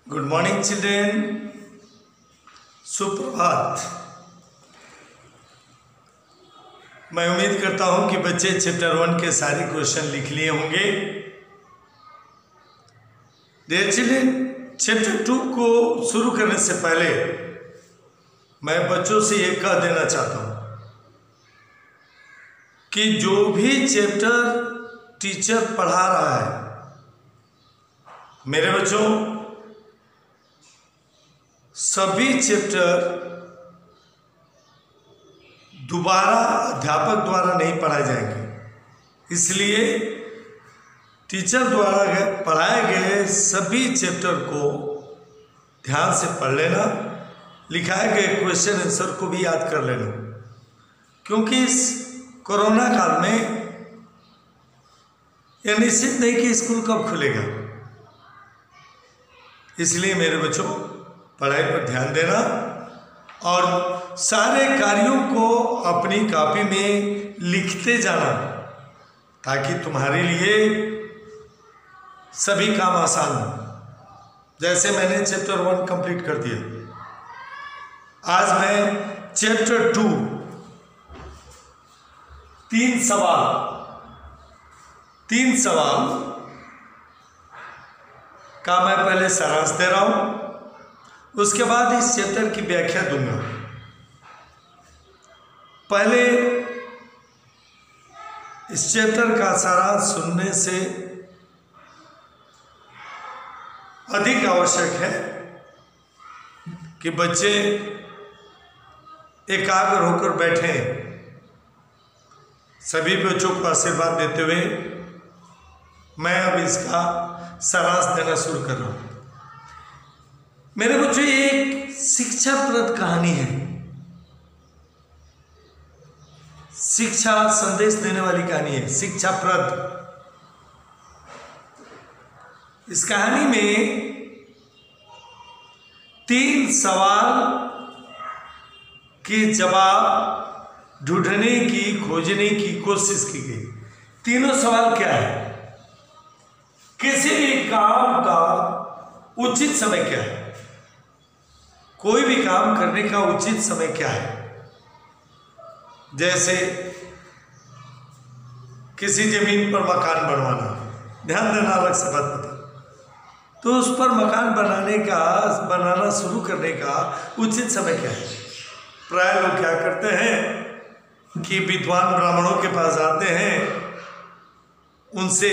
Good morning children, सुप्रभात। मैं उम्मीद करता हूं कि बच्चे चैप्टर 1 के सारे क्वेश्चन लिख लिए होंगे। डियर चिल्ड्रेन, चैप्टर 2 को शुरू करने से पहले मैं बच्चों से ये कह देना चाहता हूं कि जो भी चैप्टर टीचर पढ़ा रहा है, मेरे बच्चों, सभी चैप्टर दोबारा अध्यापक द्वारा नहीं पढ़ाए जाएंगे। इसलिए टीचर द्वारा पढ़ाए गए सभी चैप्टर को ध्यान से पढ़ लेना, लिखाए गए क्वेश्चन आंसर को भी याद कर लेना, क्योंकि इस कोरोना काल में यह निश्चित नहीं कि स्कूल कब खुलेगा। इसलिए मेरे बच्चों, पढ़ाई पर ध्यान देना और सारे कार्यों को अपनी कॉपी में लिखते जाना, ताकि तुम्हारे लिए सभी काम आसान हो। जैसे मैंने चैप्टर 1 कंप्लीट कर दिया, आज मैं चैप्टर 2 तीन सवाल का मैं पहले सारांश दे रहा हूं, उसके बाद इस चैप्टर की व्याख्या दूंगा। पहले इस चैप्टर का सारांश सुनने से अधिक आवश्यक है कि बच्चे एकाग्र होकर बैठे। सभी बच्चों को आशीर्वाद देते हुए मैं अब इसका सारांश देना शुरू कर रहा हूं। मेरे बच्चों, ये एक शिक्षाप्रद कहानी है, शिक्षा संदेश देने वाली कहानी है, शिक्षाप्रद। इस कहानी में 3 सवाल के जवाब ढूंढने की, खोजने की कोशिश की गई। तीनों सवाल क्या है? किसी भी काम का उचित समय क्या है? कोई भी काम करने का उचित समय क्या है? जैसे किसी जमीन पर मकान बनवाना, ध्यान देना, अलग से बात बता, तो उस पर मकान बनाना शुरू करने का उचित समय क्या है? प्राय लोग क्या करते हैं कि विद्वान ब्राह्मणों के पास जाते हैं, उनसे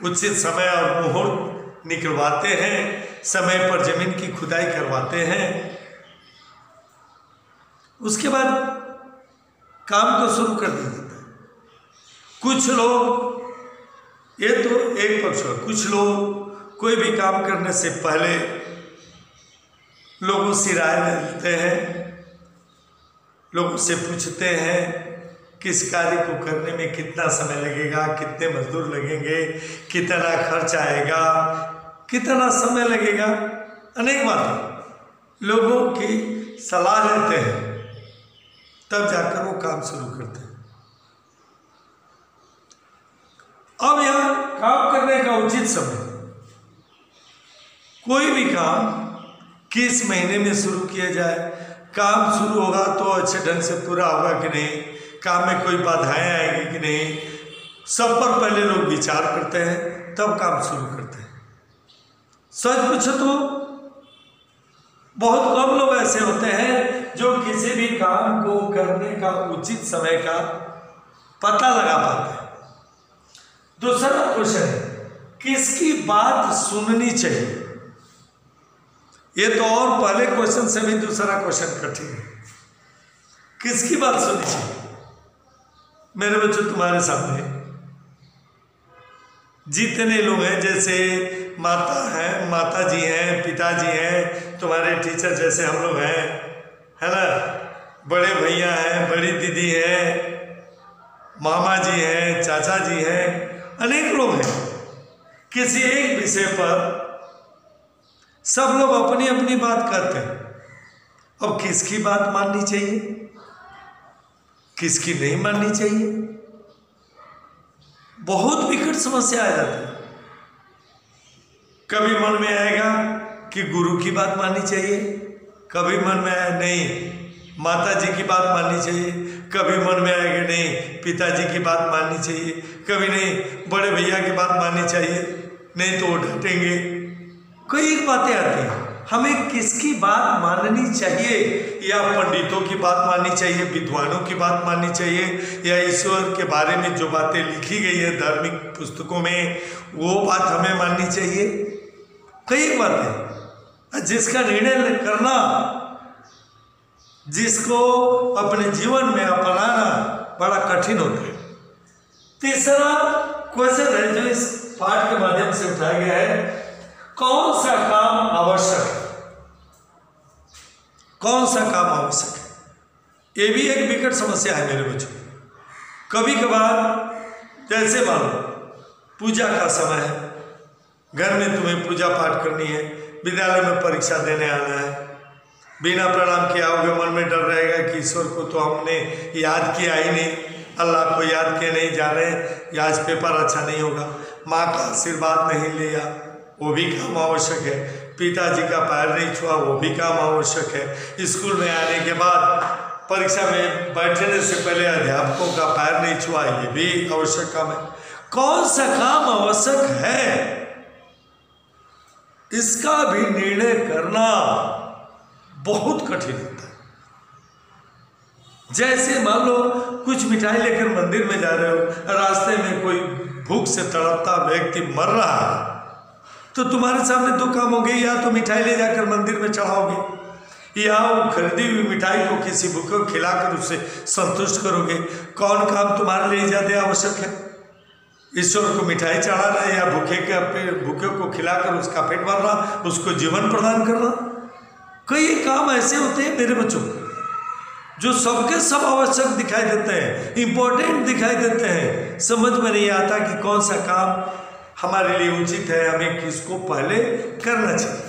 उचित समय और मुहूर्त निकलवाते हैं, समय पर जमीन की खुदाई करवाते हैं, उसके बाद काम को शुरू कर दिया जाता है। कुछ लोग, ये तो एक पक्ष है, कुछ लोग कोई भी काम करने से पहले लोगों से राय लेते हैं, लोगों से पूछते हैं किस कार्य को करने में कितना समय लगेगा, कितने मजदूर लगेंगे, कितना खर्च आएगा, कितना समय लगेगा, अनेक बातें लोगों की सलाह लेते हैं, तब जाकर वो काम शुरू करते हैं। अब यहां काम करने का उचित समय, कोई भी काम किस महीने में शुरू किया जाए, काम शुरू होगा तो अच्छे ढंग से पूरा होगा कि नहीं, काम में कोई बाधाएं आएंगी कि नहीं, सब पर पहले लोग विचार करते हैं, तब काम शुरू करते हैं। सच पूछो तो बहुत कम लोग ऐसे होते हैं जो किसी भी काम को करने का उचित समय का पता लगा पाते हैं। दूसरा क्वेश्चन है, किसकी बात सुननी चाहिए? ये तो और पहले क्वेश्चन से भी दूसरा क्वेश्चन कठिन है। किसकी बात सुननी चाहिए? मेरे बच्चों, तुम्हारे सामने जितने लोग हैं, जैसे माता जी हैं, पिताजी हैं, तुम्हारे टीचर जैसे हम लोग हैं, है ना, बड़े भैया हैं, बड़ी दीदी हैं, मामा जी हैं, चाचा जी हैं, अनेक लोग हैं। किसी एक विषय पर सब लोग अपनी अपनी बात करते हैं। अब किसकी बात माननी चाहिए, किसकी नहीं माननी चाहिए, बहुत विकट समस्या आ जाती है। कभी मन में आएगा कि गुरु की बात माननी चाहिए, कभी मन में आया नहीं माता जी की बात माननी चाहिए, कभी मन में आएगा नहीं पिताजी की बात माननी चाहिए, कभी नहीं बड़े भैया की बात माननी चाहिए, नहीं तो वो डांटेंगे। कई बातें आती हैं, हमें किसकी बात माननी चाहिए? या पंडितों की बात माननी चाहिए, विद्वानों की बात माननी चाहिए, या ईश्वर के बारे में जो बातें लिखी गई है धार्मिक पुस्तकों में वो बात हमें माननी चाहिए? कई बातें, जिसका निर्णय करना, जिसको अपने जीवन में अपनाना बड़ा कठिन होता है। तीसरा क्वेश्चन है जो इस पाठ के माध्यम से उठाया गया है, कौन सा काम आवश्यक है? कौन सा काम आवश्यक है? ये भी एक विकट समस्या है मेरे बच्चों। कभी कभार जैसे मान लो पूजा का समय है, घर में तुम्हें पूजा पाठ करनी है, विद्यालय में परीक्षा देने आना है, बिना प्रणाम किए आओगे, मन में डर रहेगा कि ईश्वर को तो हमने याद किया ही नहीं, अल्लाह को याद किए नहीं जा रहे, या आज पेपर अच्छा नहीं होगा, माँ का आशीर्वाद नहीं लिया, वो भी काम आवश्यक है, पिताजी का पैर नहीं छुआ, वो भी काम आवश्यक है, स्कूल में आने के बाद परीक्षा में बैठने से पहले अध्यापकों का पैर नहीं छुआ, ये भी आवश्यक काम है। कौन सा काम आवश्यक है इसका भी निर्णय करना बहुत कठिन होता है। जैसे मान लो कुछ मिठाई लेकर मंदिर में जा रहे हो, रास्ते में कोई भूख से तड़पता व्यक्ति मर रहा है, तो तुम्हारे सामने दो काम हो गए, या तो मिठाई ले जाकर मंदिर में चढ़ाओगे, या वो खरीदी हुई मिठाई को किसी भूखे को खिलाकर उससे संतुष्ट करोगे। कौन काम तुम्हारे लिए ज़्यादा आवश्यक है? ईश्वर को मिठाई चढ़ाना या भूखे को खिलाकर उसका पेट भरना, उसको जीवन प्रदान करना? कई काम ऐसे होते हैं मेरे बच्चों जो सबके सब आवश्यक दिखाई देते हैं, इंपॉर्टेंट दिखाई देते हैं, समझ में नहीं आता कि कौन सा काम हमारे लिए उचित है, हमें किसको पहले करना चाहिए।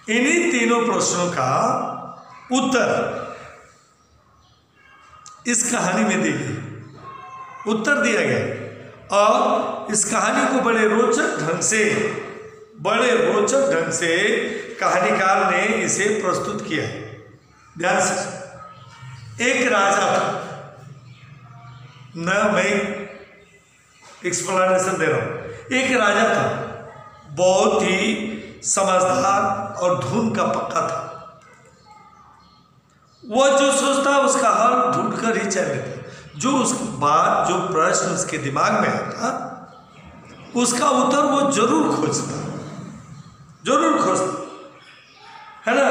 इन्हीं तीनों प्रश्नों का उत्तर इस कहानी में दी गई, उत्तर दिया गया, और इस कहानी को बड़े रोचक ढंग से कहानीकार ने इसे प्रस्तुत किया है। ध्यान से, एक राजा था, न मैं एक्सप्लेनेशन दे रहा हूं, एक राजा था, बहुत ही समझदार और धुन का पक्का था। वह जो सोचता उसका हल ढूंढकर ही चल लेता, जो उसकी बात, जो प्रश्न उसके दिमाग में आता उसका उत्तर वो जरूर खोजता है ना।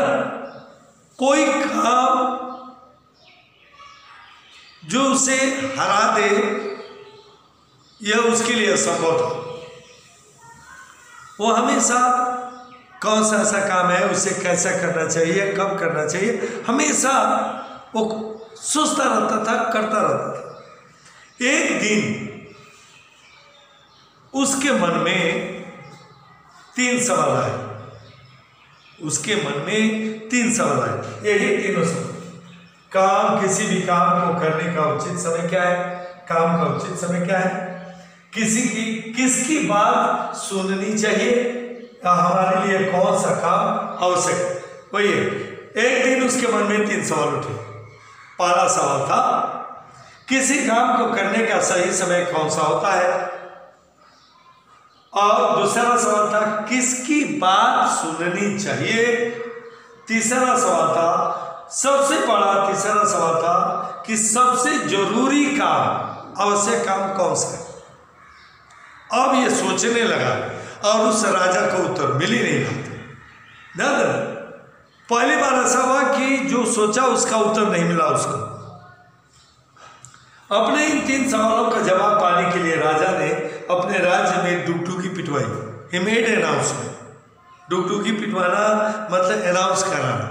कोई काम जो उसे हरा दे यह उसके लिए असंभव था। वो हमेशा कौन सा ऐसा काम है, उसे कैसा करना चाहिए, कब करना चाहिए, हमेशा वो सोचता रहता था, करता रहता था। एक दिन उसके मन में तीन सवाल आए, यही तीनों सवाल। काम, किसी भी काम को करने का उचित समय क्या है, काम का उचित समय क्या है, किसकी बात सुननी चाहिए, या हमारे लिए कौन सा काम आवश्यक है। वही है, एक दिन उसके मन में तीन सवाल उठे। पहला सवाल था किसी काम को करने का सही समय कौन सा होता है, और दूसरा सवाल था किसकी बात सुननी चाहिए। तीसरा सवाल था, सबसे बड़ा तीसरा सवाल था कि सबसे जरूरी काम, आवश्यक काम कौन सा है। अब ये सोचने लगा और उस राजा का उत्तर मिल ही नहीं रहा। पहली बार ऐसा हुआ कि जो सोचा उसका उत्तर नहीं मिला उसको। अपने इन तीन सवालों का जवाब पाने के लिए राजा ने अपने राज्य में डुगडुगी पिटवाई। He made announcement. डुगडुगी पिटवाना मतलब अनाउंस कराना।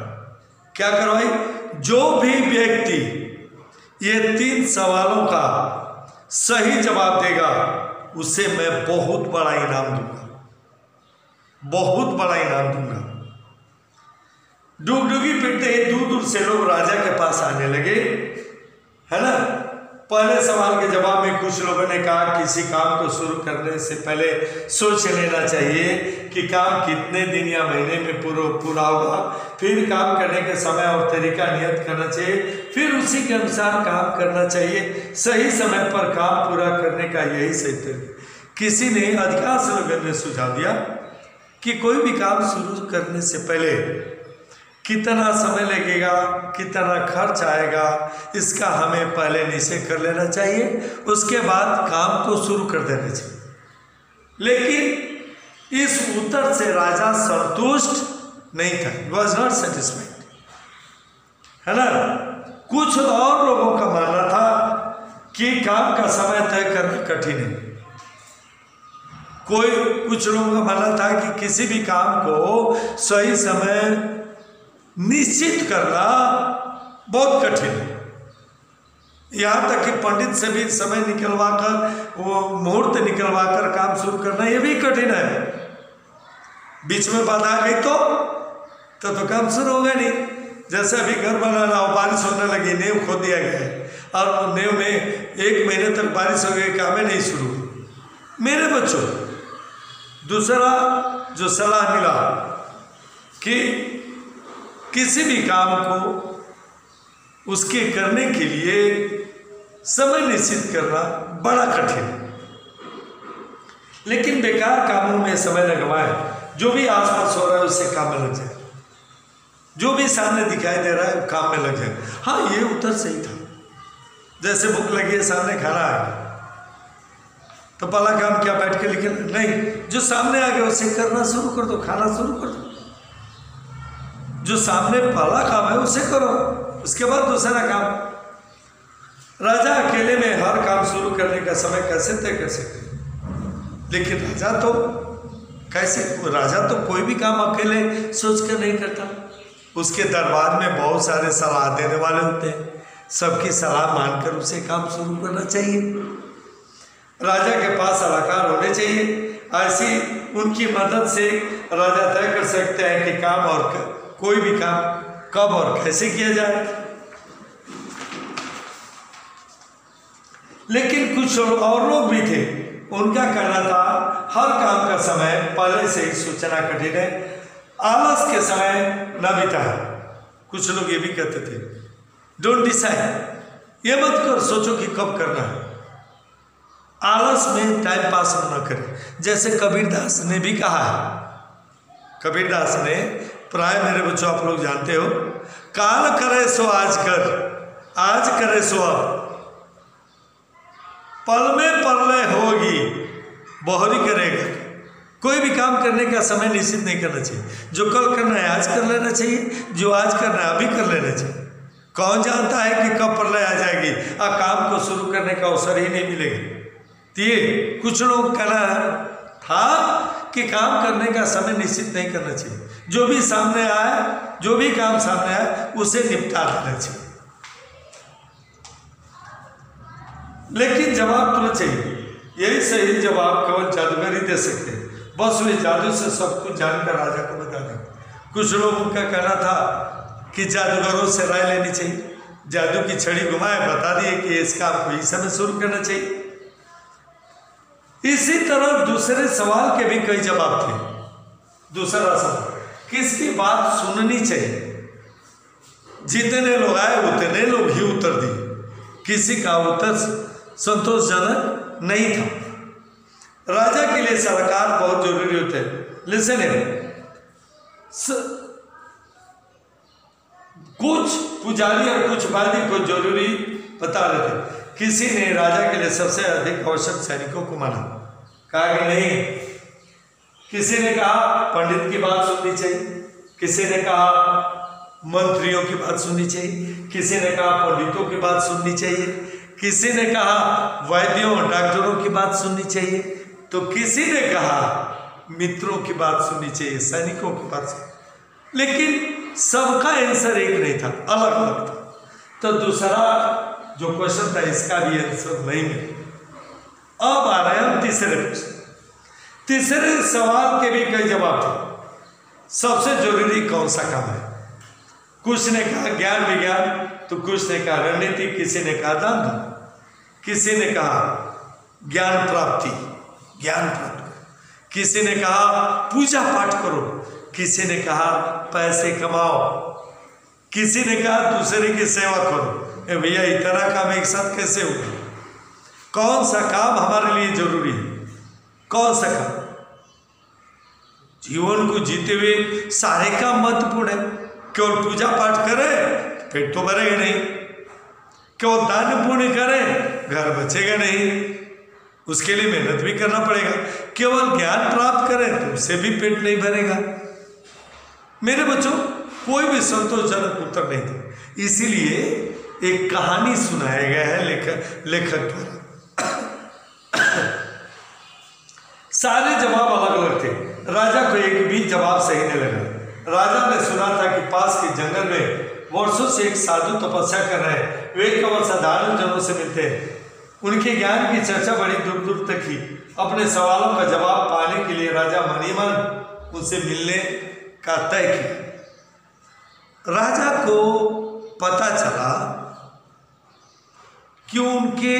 क्या करवाई, जो भी व्यक्ति ये तीन सवालों का सही जवाब देगा उसे मैं बहुत बड़ा इनाम दूंगा, बहुत बड़ा इनाम दूंगा। डुगडुगी पिटते ही दूर दूर से लोग राजा के पास आने लगे, है ना। पहले सवाल के जवाब में कुछ लोगों ने कहा किसी काम को शुरू करने से पहले सोच लेना चाहिए कि काम कितने दिन या महीने में पूरा होगा, फिर काम करने के समय और तरीका नियत करना चाहिए, फिर उसी के अनुसार काम करना चाहिए। सही समय पर काम पूरा करने का यही सही तरीका। किसी ने, अधिकांश लोगों ने सुझाव दिया कि कोई भी काम शुरू करने से पहले कितना समय लगेगा, कितना खर्च आएगा, इसका हमें पहले निश्चय कर लेना चाहिए, उसके बाद काम को शुरू कर देना चाहिए। लेकिन इस उत्तर से राजा संतुष्ट नहीं था, वॉज नॉट सेटिस्फाइड, है ना। कुछ और लोगों का मानना था कि काम का समय तय करना कठिन है। कुछ लोगों का मानना था कि किसी भी काम को सही समय निश्चित करना बहुत कठिन है। यहाँ तक कि पंडित से भी समय निकलवा कर, वो मुहूर्त निकलवा कर काम शुरू करना ये भी कठिन है। बीच में बाधा आ गई तो काम शुरू होगा नहीं। जैसे अभी घर बनाना हो, बारिश होने लगी, नींव खोद दिया गया है और नींव में 1 महीने तक बारिश हो गई, काम नहीं शुरू। मेरे बच्चों, दूसरा जो सलाह मिला कि किसी भी काम को उसके करने के लिए समय निश्चित करना बड़ा कठिन है। लेकिन बेकार कामों में समय न गवाएं। जो भी आसपास हो रहा है उससे काम में लग जाए, जो भी सामने दिखाई दे रहा है काम में लग जाए। हाँ, ये उत्तर सही था। जैसे भूख लगी है, सामने खाना है, तो पहला काम क्या बैठ के लिखे? नहीं, जो सामने आ गया उसे करना शुरू कर दो, खाना शुरू कर दो। जो सामने पहला काम है उसे करो, उसके बाद दूसरा काम। राजा अकेले में हर काम शुरू करने का समय कैसे तय कर सकते? लेकिन राजा तो कोई भी काम अकेले सोच कर नहीं करता। उसके दरबार में बहुत सारे सलाह देने वाले होते हैं, सबकी सलाह मानकर उसे काम शुरू करना चाहिए। राजा के पास सलाहकार होने चाहिए, ऐसी उनकी मदद से राजा तय कर सकते हैं कि काम और कोई भी काम कब और कैसे किया जाए। लेकिन कुछ और लोग भी थे, उनका कहना था हर काम का समय पहले से ही सोचना कठिन है, आलस के समय न बिताए। कुछ लोग ये भी कहते थे डोंट डिसाइड, ये मत कर सोचो कि कब करना है, आलस में टाइम पास न करें। जैसे कबीरदास ने भी कहा है, कबीरदास ने, प्राय मेरे बच्चों आप लोग जानते हो, काल करे सो आज कर, आज करे सो अब, पल में परलय होगी बहुरी करेगा। कोई भी काम करने का समय निश्चित नहीं करना चाहिए। जो कल करना है आज कर लेना चाहिए, जो आज करना है अभी कर लेना चाहिए। कौन जानता है कि कब प्रलय आ जाएगी और काम को शुरू करने का अवसर ही नहीं मिलेगा। तो ये कुछ लोग कहना था कि काम करने का समय निश्चित नहीं करना चाहिए, जो भी सामने आए, जो भी काम सामने आए उसे निपटा देना चाहिए। लेकिन जवाब तो चाहिए, यही सही जवाब केवल जादूगर ही दे सकते हैं। बस वे जादू से सब कुछ जानकर राजा को बता दें। कुछ लोगों का कहना था कि जादूगरों से राय लेनी चाहिए, जादू की छड़ी घुमाए बता दिए कि इस काम को इस समय शुरू करना चाहिए। इसी तरह दूसरे सवाल के भी कई जवाब थे। दूसरा सवाल, किसकी बात सुननी चाहिए? जितने लोग आए उतने लोग ही उत्तर दिए, किसी का उत्तर संतोषजनक नहीं था। राजा के लिए सलाहकार बहुत जरूरी होते हैं। लिसन कुछ पुजारी और कुछ वादी को जरूरी बता रहे थे। किसी ने राजा के लिए सबसे अधिक आवश्यक सैनिकों को माना, कहा कि नहीं। किसी ने कहा पंडित की बात सुननी चाहिए, किसी ने कहा मंत्रियों की बात सुननी चाहिए, किसी ने कहा पंडितों की बात सुननी चाहिए, किसी ने कहा वैद्यों डॉक्टरों की बात सुननी चाहिए, तो किसी ने कहा मित्रों की बात सुननी चाहिए, सैनिकों की बात। लेकिन सबका आंसर एक नहीं था, अलग अलग था। तो दूसरा जो क्वेश्चन था इसका भी आंसर नहीं मिला। अब आ रहे हैं तीसरे प्रश्न। तीसरे सवाल के भी कई जवाब थे। सबसे जरूरी कौन सा काम है? कुछ ने कहा ज्ञान विज्ञान, तो कुछ ने कहा रणनीति, किसी ने कहा दान धर्म। किसी ने कहा ज्ञान प्राप्ति, ज्ञान प्राप्त करो, किसी ने कहा पूजा पाठ करो, किसी ने कहा पैसे कमाओ, किसी ने कहा दूसरे की सेवा करो। भैया इतना काम एक साथ कैसे होगा? कौन सा काम हमारे लिए जरूरी है? कौन सा काम? जीवन को जीते हुए सारे काम महत्वपूर्ण है। केवल पूजा पाठ करें पेट तो भरेगा नहीं, केवल दान पुण्य करें घर बचेगा नहीं, उसके लिए मेहनत भी करना पड़ेगा। केवल ज्ञान प्राप्त करें तो उससे भी पेट नहीं भरेगा। मेरे बच्चों, कोई भी संतोषजनक उत्तर नहीं था। इसीलिए एक कहानी सुनाया गया है लेखक द्वारा। सारे जवाब अलग अलग थे। राजा को एक भी जवाब सही नहीं लगा। राजा ने सुना था कि पास के जंगल में वर्षों से एक साधु तपस्या कर रहे हैं। वे केवल साधारण जनों से मिलते हैं। उनके ज्ञान की चर्चा बड़ी दूर दूर तक की। अपने सवालों का जवाब पाने के लिए राजा मन ही मन उनसे मिलने का तय किया। राजा को पता चला कि उनके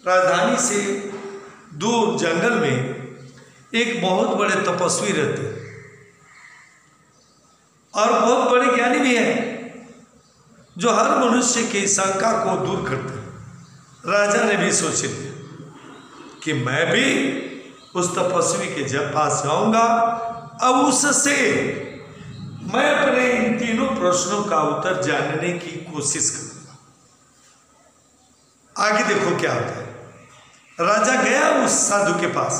राजधानी से दूर जंगल में एक बहुत बड़े तपस्वी रहते और बहुत बड़े ज्ञानी भी हैं, जो हर मनुष्य की शंका को दूर करते हैं। राजा ने भी सोच लिया कि मैं भी उस तपस्वी के पास जाऊंगा, अब उससे मैं अपने इन तीनों प्रश्नों का उत्तर जानने की कोशिश करूंगा। आगे देखो क्या होता है। राजा गया उस साधु के पास।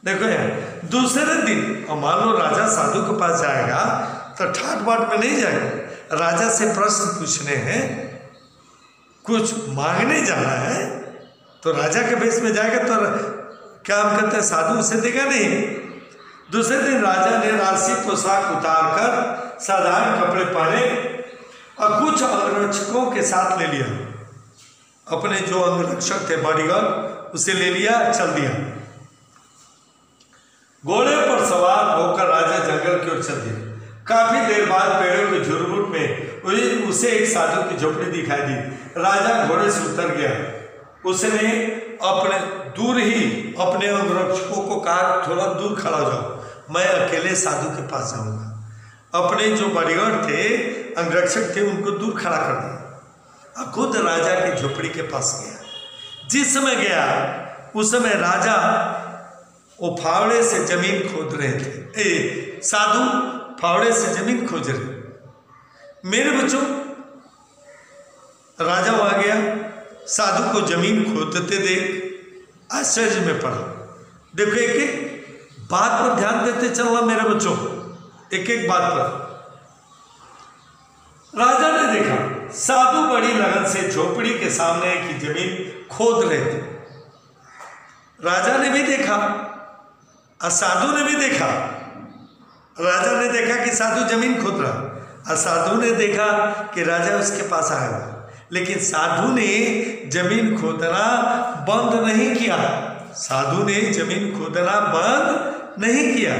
देखो यार, दूसरे दिन, और मान लो राजा साधु के पास जाएगा तो ठाट बाट में नहीं जाएगा। राजा से प्रश्न पूछने हैं, कुछ मांगने जाना है, तो राजा के भेष में जाएगा तो क्या हम कहते हैं साधु उसे देगा नहीं। दूसरे दिन राजा ने राशि पोशाक उतार कर साधारण कपड़े पहने और कुछ अंगरक्षकों के साथ ले लिया। अपने जो अंगरक्षक थे बॉडीगार्ड, उसे ले लिया, चल दिया। घोड़े पर सवार होकर राजा जंगल की ओर चल दिया। काफी देर बाद पेड़ों के झुरमुट में उसे एक साधु की झोपड़ी दिखाई दी। राजा घोड़े से उतर गया। उसने अपने दूर ही अपने अंगरक्षकों को कहा, थोड़ा दूर खड़ा हो जाओ, मैं अकेले साधु के पास जाऊंगा। अपने जो बॉडीगार्ड थे, अंगरक्षक थे, उनको दूर खड़ा कर दिया और खुद राजा की झोपड़ी के पास गया। जिस समय गया उस समय राजा वो फावड़े से जमीन खोद रहे थे। साधु फावड़े से जमीन खोज रहे। मेरे बच्चों, राजा वहां गया, साधु को जमीन खोदते देख आश्चर्य में पड़ा। देखो, एक एक बात पर ध्यान देते चलना मेरे बच्चों, एक एक बात पर। राजा ने देखा साधु बड़ी लगन से झोपड़ी के सामने की जमीन खोद रहे थे। राजा ने भी देखा और साधु ने भी देखा। राजा ने देखा कि साधु जमीन खोद रहा और साधु ने देखा कि राजा उसके पास आया। लेकिन साधु ने जमीन खोदना बंद नहीं किया। साधु ने जमीन खोदना बंद नहीं किया।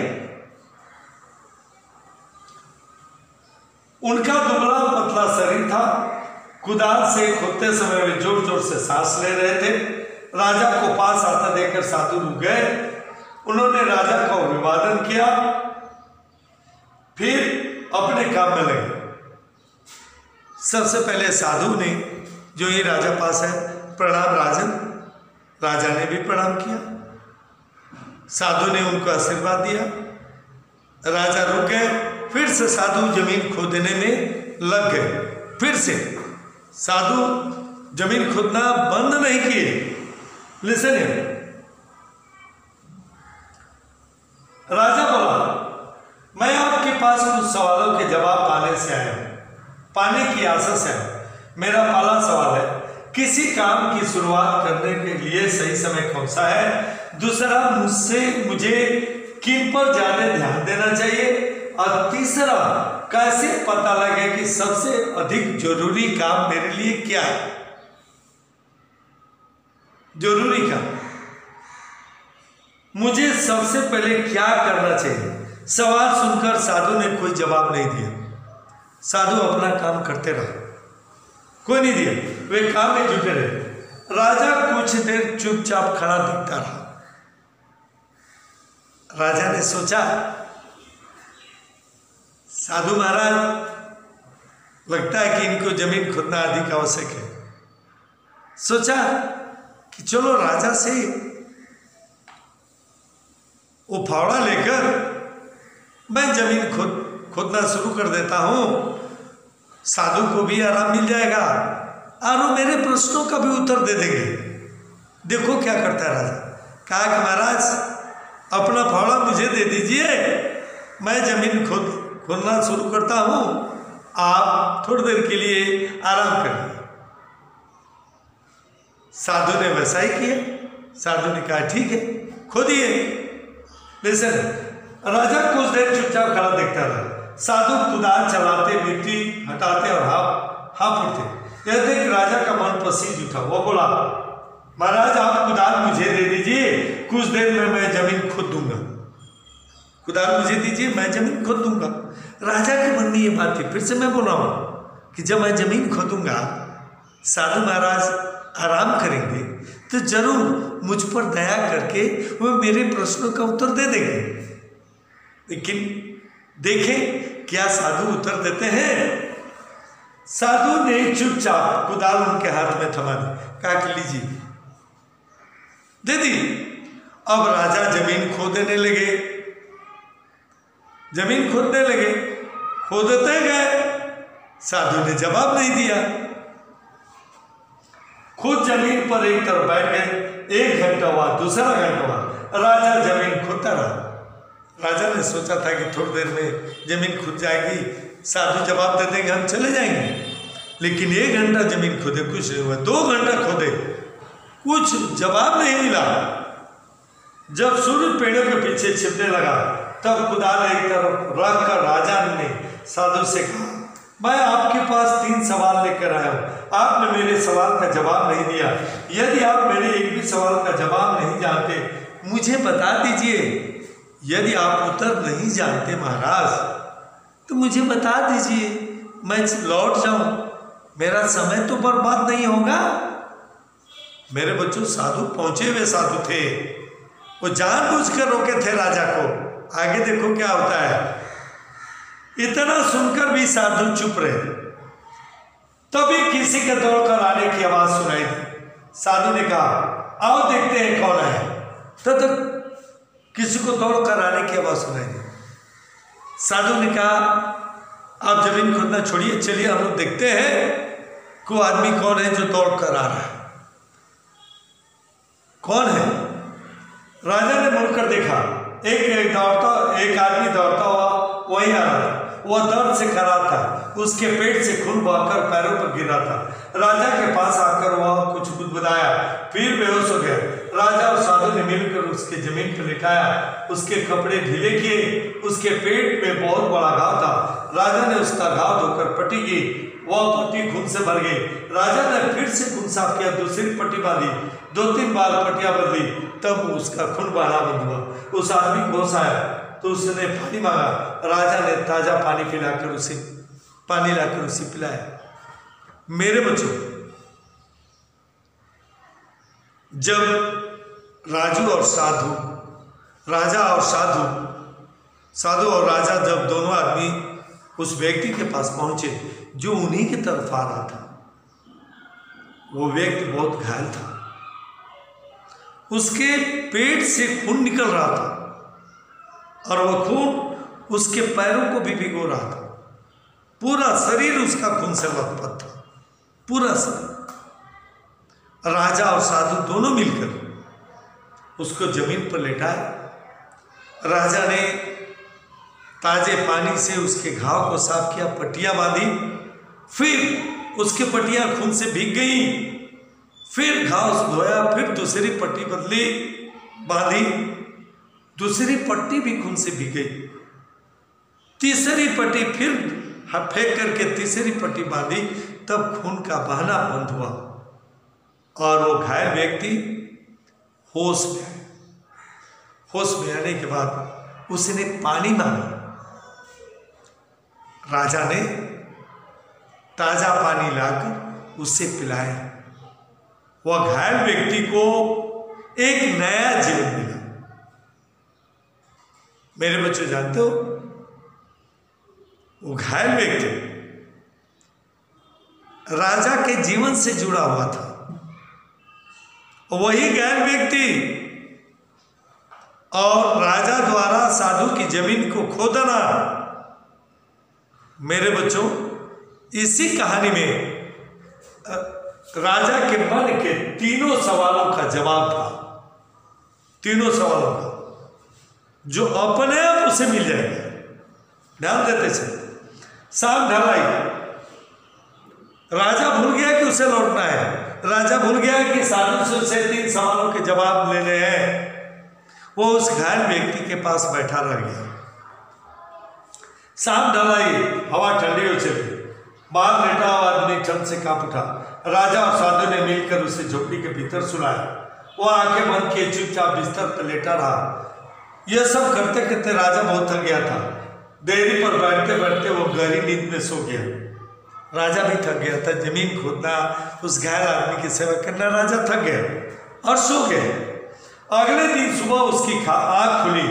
उनका दुबला पतला शरीर था। कुदाल से खोदते समय वे जोर जोर से सांस ले रहे थे। राजा को पास आता देखकर साधु रुक गए। उन्होंने राजा का अभिवादन किया, फिर अपने काम में लगे। सबसे पहले साधु ने, जो ये राजा पास है, प्रणाम राजन। राजा ने भी प्रणाम किया। साधु ने उनको आशीर्वाद दिया। राजा रुक गए। फिर से साधु जमीन खोदने में लग गए। फिर से साधु जमीन खोदना बंद नहीं किए। लिसन, राजा बोला, मैं आपके पास कुछ सवालों के जवाब पाने की आशा से आया। मेरा पहला सवाल है, किसी काम की शुरुआत करने के लिए सही समय कौन सा है? दूसरा, मुझे किन पर ज्यादा ध्यान देना चाहिए? और तीसरा, कैसे पता लगे कि सबसे अधिक जरूरी काम मेरे लिए क्या है? जरूरी काम, मुझे सबसे पहले क्या करना चाहिए? सवाल सुनकर साधु ने कोई जवाब नहीं दिया। साधु अपना काम करते रहे, कोई नहीं दिया। वे काम में जुटे रहे। राजा कुछ देर चुपचाप खड़ा दिखता रहा। राजा ने सोचा साधु महाराज लगता है कि इनको जमीन खोदना अधिक आवश्यक है। सोचा कि चलो राजा से वो फावड़ा लेकर मैं जमीन खोदना शुरू कर देता हूं, साधु को भी आराम मिल जाएगा और वो मेरे प्रश्नों का भी उत्तर दे देंगे। देखो क्या करता है राजा। कहा कि महाराज अपना फावड़ा मुझे दे दीजिए, मैं जमीन खोदना शुरू करता हूं, आप थोड़ी देर के लिए आराम करिए। साधु ने वैसा ही किया। साधु ने कहा ठीक है खोदिए। लेकिन राजा कुछ देर चुपचाप खड़ा देखता रहा। साधु कुदाल चलाते, मिट्टी हटाते और हाथ उठते। यह देख राजा का मन पसीज उठा। वो बोला महाराज आप कुदाल मुझे दे दीजिए, कुछ देर में मैं जमीन खोद दूंगा। कुदाल मुझे दीजिए, मैं जमीन खोद दूंगा। राजा के मन में ये बात थी। फिर से मैं बोल रहा हूं कि जब मैं जमीन खोदूंगा, साधु महाराज आराम करेंगे तो जरूर मुझ पर दया करके वो मेरे प्रश्नों का उत्तर दे देंगे। लेकिन देखें क्या साधु उत्तर देते हैं। साधु ने चुपचाप कुदाल उनके हाथ में थमा दी। कहा कि लीजिए, दे दी। अब राजा जमीन खोदने लगे, जमीन खोदने लगे, खोदते गए। साधु ने जवाब नहीं दिया। खुद जमीन पर एक तरफ बैठ गए। 1 घंटा हुआ, दूसरा घंटा हुआ, राजा जमीन खोदता रहा। राजा ने सोचा था कि थोड़ी देर में जमीन खुद जाएगी, साधु जवाब दे देंगे, हम चले जाएंगे। लेकिन 1 घंटा जमीन खोदे, कुछ नहीं हुआ। 2 घंटा खोदे, कुछ जवाब नहीं मिला। जब सूरज पेड़ों के पीछे छिपने लगा तब कुदाल एक तरफ रखकर राजा ने साधु से कहा मैं आपके पास 3 सवाल लेकर आया हूं, आपने मेरे सवाल का जवाब नहीं दिया। यदि आप मेरे एक भी सवाल का जवाब नहीं जानते मुझे बता दीजिए। यदि आप उत्तर नहीं जानते महाराज तो मुझे बता दीजिए, मैं लौट जाऊं, मेरा समय तो बर्बाद नहीं होगा। मेरे बच्चों साधु पहुंचे हुए साधु थे, वो जानबूझकर रोके थे राजा को। आगे देखो क्या होता है। इतना सुनकर भी साधु चुप रहे। तभी किसी के दौड़कर आने की आवाज सुनाई दी। साधु ने कहा आओ देखते हैं कौन है। तो किसी को दौड़कर आने की आवाज सुनाई दी। साधु ने कहा आप जमीन खोदना छोड़िए, चलिए हम लोग देखते हैं कोई आदमी कौन है जो दौड़कर आ रहा है। कौन है? राजा ने मुड़कर देखा, एक आदमी दौड़ता हुआ वही आ रहा था। वह दर्द से खराब था, उसके पेट से खून बहकर पैरों पर गिरा था। राजा के पास आकर वह कुछ बुदबुदाया, फिर बेहोश हो गया। राजा और साधु ने मिलकर उसके जमीन पर लिटाया, उसके कपड़े ढीले किए। उसके पेट में बहुत बड़ा घाव था। राजा ने उसका घाव धोकर पट्टी की, वह पट्टी खून से भर गई। राजा ने फिर से खून साफ किया, दूसरी पट्टी बांधी, 2-3 बार पट्टियां बदली, तब उसका खून बहना बंद हुआ। उस आदमी को होश आया तो उसने पानी मांगा। राजा ने ताजा पानी लाकर उसे पिलाया। मेरे बच्चों, जब राजा और साधु और राजा जब दोनों आदमी उस व्यक्ति के पास पहुंचे जो उन्हीं की तरफ आ रहा था, वो व्यक्ति बहुत घायल था। उसके पेट से खून निकल रहा था और वह खून उसके पैरों को भी भिगो रहा था। पूरा शरीर उसका खून से लथपथ था, पूरा शरीर। राजा और साधु दोनों मिलकर उसको जमीन पर लेटाए। राजा ने ताजे पानी से उसके घाव को साफ किया, पट्टियां बांधी, फिर उसके पट्टियां खून से भीग गई। फिर घाव धोया, फिर दूसरी पट्टी बदली, बांधी, दूसरी पट्टी भी खून से भीग गई। तीसरी पट्टी फिर फेंक करके तीसरी पट्टी बांधी, तब खून का बहना बंद हुआ और वो घायल व्यक्ति होश में आया। होश में आने के बाद उसने पानी मांगा। राजा ने ताजा पानी लाकर उसे पिलाया। वह घायल व्यक्ति को एक नया जीवन मिला। मेरे बच्चों जानते हो, वो घायल व्यक्ति राजा के जीवन से जुड़ा हुआ था। वही घायल व्यक्ति और राजा द्वारा साधु की जमीन को खोदना। मेरे बच्चों, इसी कहानी में राजा के मन के तीनों सवालों का जवाब था। तीनों सवालों का जो अपने आप उसे मिल जाएगा। ध्यान देते थे। शाम ढलाई, राजा भूल गया कि उसे लौटना है। राजा भूल गया कि साधु से 3 सवालों के जवाब लेने हैं। वो उस घायल व्यक्ति के पास बैठा रह गया। शाम ढलाई, हवा ठंडी हो चली, बाहर लेटा हुआ आदमी ठंड से कांप उठा। राजा और साधु ने मिलकर उसे झोपड़ी के भीतर सुलाया। वो आंखें बंद किए चुपचाप बिस्तर पर लेटा रहा। यह सब करते करते राजा बहुत थक गया था। देरी पर बैठते बैठते वो गहरी नींद में सो गया। राजा भी थक गया था। जमीन खोदना, उस घायल आदमी की सेवा करना, राजा थक गया और सो गया। अगले दिन सुबह उसकी आंख खुली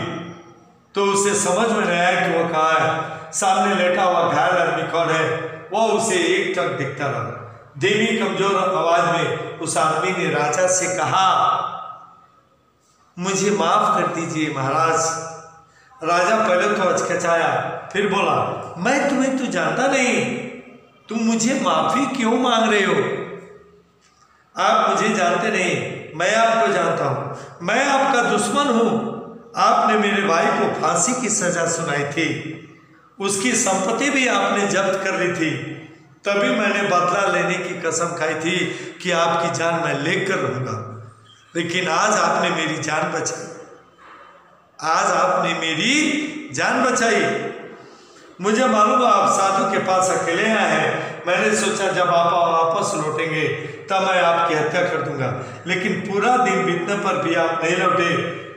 तो उसे समझ में नहीं आया कि वो कहाँ है। सामने लेटा हुआ घायल आदमी कौन है, वो उसे एक टक दिखता रहा। धीमी कमजोर आवाज में उस आदमी ने राजा से कहा, मुझे माफ कर दीजिए महाराज। राजा पहले तो हचकचाया, फिर बोला, मैं तुम्हें तो जानता नहीं, तुम मुझे माफी क्यों मांग रहे हो? आप मुझे जानते नहीं, मैं आपको जानता हूं। मैं आपका दुश्मन हूं। आपने मेरे भाई को फांसी की सजा सुनाई थी, उसकी संपत्ति भी आपने जब्त कर ली थी। तभी मैंने बदला लेने की कसम खाई थी कि आपकी जान मैं लेकर रहूंगा। लेकिन आज आपने मेरी जान बचाई। आज आपने मेरी जान बचाई। मुझे मालूम है आप साधु के पास अकेले आए हैं। मैंने सोचा जब आप वापस लौटेंगे तब मैं आपकी हत्या कर दूंगा। लेकिन पूरा दिन बीतने पर भी आप नहीं लौटे।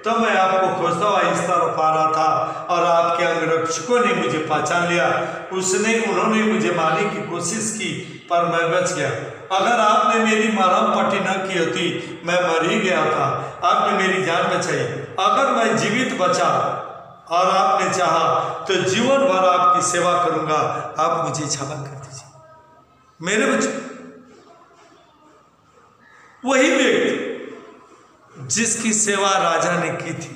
तब मैं आपको खोजता हुआ इस तरफ आ रहा था और आपके अंगरक्षकों ने मुझे पहचान लिया। उन्होंने मुझे मारने की कोशिश की पर मैं बच गया। अगर आपने मेरी मरहम पट्टी न की होती मैं मर ही गया था। आपने मेरी जान बचाई। अगर मैं जीवित बचा और आपने चाहा तो जीवन भर आपकी सेवा करूंगा। आप मुझे क्षमा कर दीजिए। मेरे बच्चों, वही व्यक्ति जिसकी सेवा राजा ने की थी,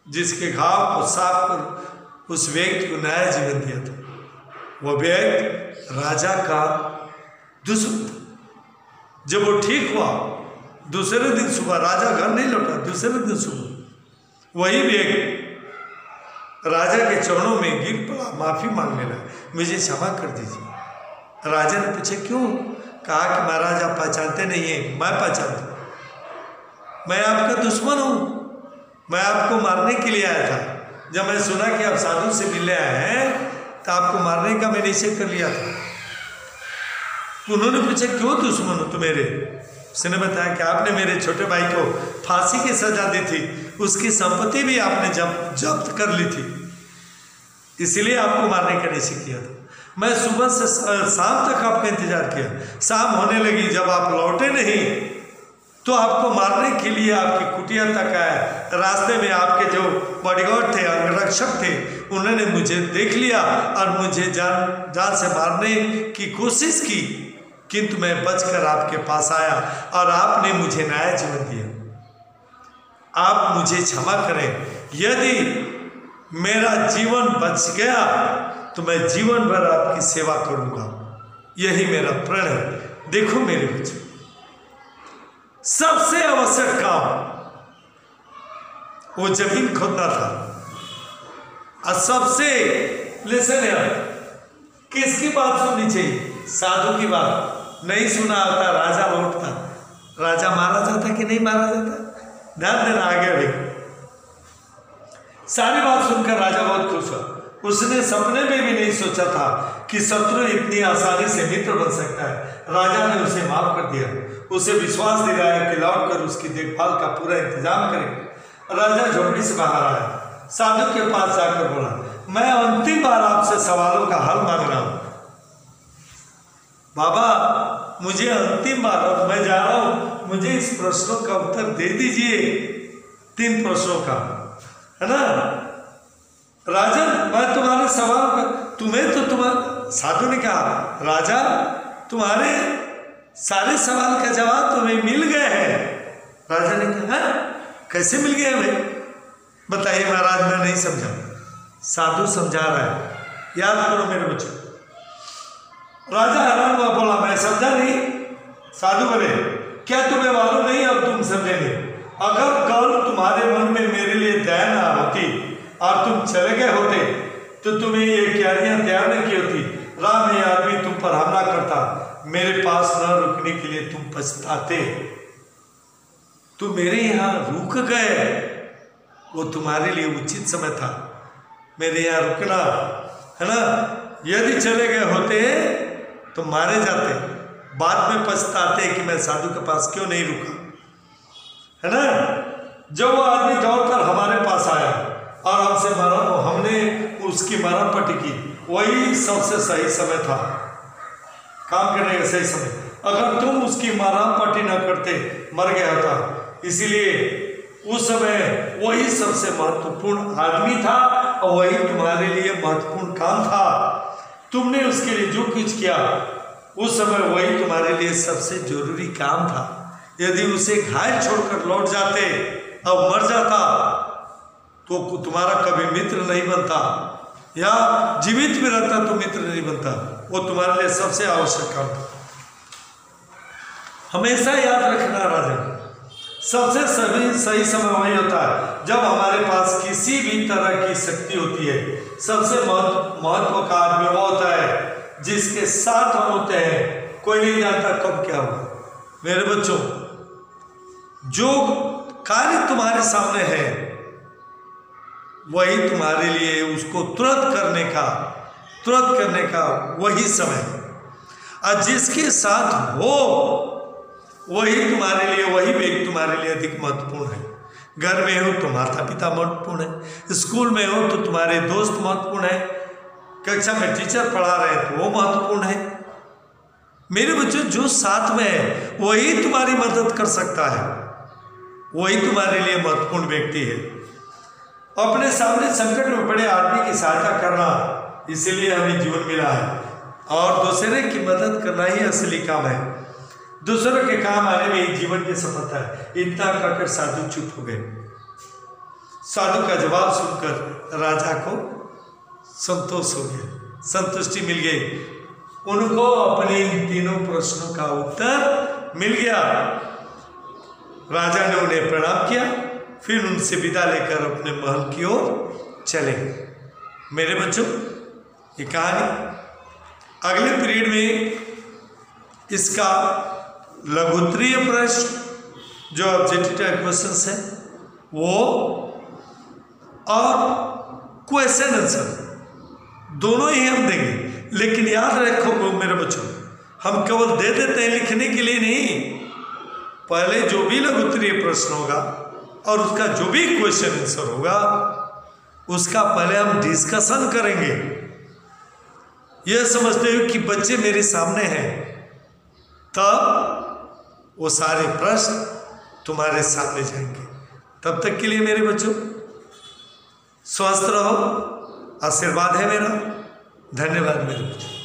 जिसके घाव को साफ कर उस व्यक्ति को नया जीवन दिया था, वो व्यक्ति राजा का दुश्मन था। जब वो ठीक हुआ दूसरे दिन सुबह, राजा घर नहीं लौटा, दूसरे दिन सुबह वही व्यक्ति राजा के चरणों में गिर पड़ा, माफी मांगने लगा, मुझे क्षमा कर दीजिए। राजा ने पूछा क्यों? कहा कि महाराज आप पहचानते नहीं है, मैं पहचानता हूं। मैं आपका दुश्मन हूं। मैं आपको मारने के लिए आया था। जब मैं सुना कि आप साधु से मिलने आए हैं तो आपको मारने का मैं निश्चय कर लिया था। उन्होंने पूछा क्यों दुश्मन हो तुम मेरे? उसने बताया कि आपने मेरे छोटे भाई को फांसी की सजा दी थी, उसकी संपत्ति भी आपने जब्त कर ली थी, इसलिए आपको मारने का निश्चय किया था। मैं सुबह से शाम तक आपका इंतजार किया। शाम होने लगी, जब आप लौटे नहीं तो आपको मारने के लिए आपकी कुटिया तक आया। रास्ते में आपके जो बॉडीगार्ड थे, अंगरक्षक थे, उन्होंने मुझे देख लिया और मुझे जान से मारने की कोशिश की, किंतु मैं बचकर आपके पास आया और आपने मुझे नया जीवन दिया। आप मुझे क्षमा करें। यदि मेरा जीवन बच गया तो मैं जीवन भर आपकी सेवा करूंगा। यही मेरा प्रण है। देखो मेरे बच्चे, सबसे आवश्यक काम वो जमीन खोदना था और सबसे लिसन है, किसकी बात सुननी चाहिए? साधु की बात। नहीं सुना होता राजा लौटता, राजा मारा जाता कि नहीं मारा जाता? ध्यान देना आगे भी। सारी बात सुनकर राजा बहुत खुश हुआ। उसने सपने में भी नहीं सोचा था कि शत्रु इतनी आसानी से मित्र बन सकता है। राजा ने उसे माफ कर दिया, उसे विश्वास दिलाया कि लौटकर उसकी देखभाल का पूरा इंतजाम करेंगे। राजा झोपड़ी से बाहर आया, साधु के पास जाकर बोला, मैं अंतिम बार आपसे सवालों का हल मांग रहा हूं। बाबा, मुझे अंतिम बार, अब मैं जा रहा हूं, मुझे इस प्रश्नों का उत्तर दे दीजिए, 3 प्रश्नों का, है ना। राजन, मैं तुम्हारे सवाल का, तुम्हें तो तुम्हारा, साधु ने कहा राजा तुम्हारे सारे सवाल का जवाब तुम्हें मिल गए हैं। राजा ने कहा कैसे मिल गए भाई, बताइए महाराज, मैं नहीं समझा। साधु समझा रहा है, याद करो मेरे बच्चों। राजा हैरान हुआ, बोला मैं समझा नहीं। साधु बोले क्या तुम्हें मालूम नहीं, अब तुम समझेंगे। अगर कल तुम्हारे मन में मेरे लिए दया ना होती और तुम चले गए होते तो तुम्हें ये क्यारियां तैयार नहीं की होती। राह में आदमी तुम पर हमला करता, मेरे पास न रुकने के लिए तुम पछताते। तुम मेरे यहाँ रुक गए, वो तुम्हारे लिए उचित समय था मेरे यहाँ रुकना, है ना। यदि चले गए होते तो मारे जाते, बाद में पछताते कि मैं साधु के पास क्यों नहीं रुका, है ना। जब वो आदमी दौड़कर हमारे पास आया और हमने उसकी मरम पट्टी की, वही सबसे सही समय था, काम करने का सही समय। अगर तुम उसकी मरम पट्टी न करते मर गया था। इसीलिए उस समय वही सबसे महत्वपूर्ण आदमी था और वही तुम्हारे लिए महत्वपूर्ण काम था। तुमने उसके लिए जो कुछ किया उस समय वही तुम्हारे लिए सबसे जरूरी काम था। यदि उसे घायल छोड़कर लौट जाते और मर जाता तो तुम्हारा कभी मित्र नहीं बनता, या जीवित भी रहता तो मित्र नहीं बनता। वो तुम्हारे लिए सबसे आवश्यक काम था। हमेशा याद रखना राजन, सबसे सही समय वही होता है जब हमारे पास किसी भी तरह की शक्ति होती है। सबसे महत्व का आदमी वो होता है जिसके साथ हम होते हैं, कोई नहीं जानता कब क्या होगा। मेरे बच्चों, जो कार्य तुम्हारे सामने है वही तुम्हारे लिए उसको तुरंत करने का वही समय, और जिसके साथ हो वही व्यक्ति तुम्हारे लिए अधिक महत्वपूर्ण है। घर में हो तो माता पिता महत्वपूर्ण है, स्कूल में हो तो तुम्हारे दोस्त महत्वपूर्ण है, कक्षा में टीचर पढ़ा रहे हैं तो वो महत्वपूर्ण है। मेरे बच्चों, जो साथ में है वही तुम्हारी मदद कर सकता है, वही तुम्हारे लिए महत्वपूर्ण व्यक्ति है। अपने सामने संकट में पड़े आदमी की सहायता करना, इसीलिए हमें जीवन मिला है, और दूसरे की मदद करना ही असली काम है। दूसरों के काम आने में ही जीवन की सफलता है। इतना कहकर साधु चुप हो गए। साधु का जवाब सुनकर राजा को संतोष हो गया, संतुष्टि मिल गई। उनको अपने इन तीनों प्रश्नों का उत्तर मिल गया। राजा ने उन्हें प्रणाम किया, फिर उनसे विदा लेकर अपने महल की ओर चले। मेरे बच्चों, ये कहानी अगले पीरियड में इसका लघुत्तरीय प्रश्न जो ऑब्जेक्टिव टाइप क्वेश्चंस है वो, और क्वेश्चन आंसर दोनों ही हम देंगे। लेकिन याद रखो मेरे बच्चों, हम केवल दे देते हैं लिखने के लिए नहीं। पहले जो भी लघुत्तरीय प्रश्न होगा और उसका जो भी क्वेश्चन आंसर होगा उसका पहले हम डिस्कशन करेंगे। यह समझते हो कि बच्चे मेरे सामने हैं, तब वो सारे प्रश्न तुम्हारे सामने जाएंगे। तब तक के लिए मेरे बच्चों स्वस्थ रहो, आशीर्वाद है मेरा। धन्यवाद मेरे बच्चों।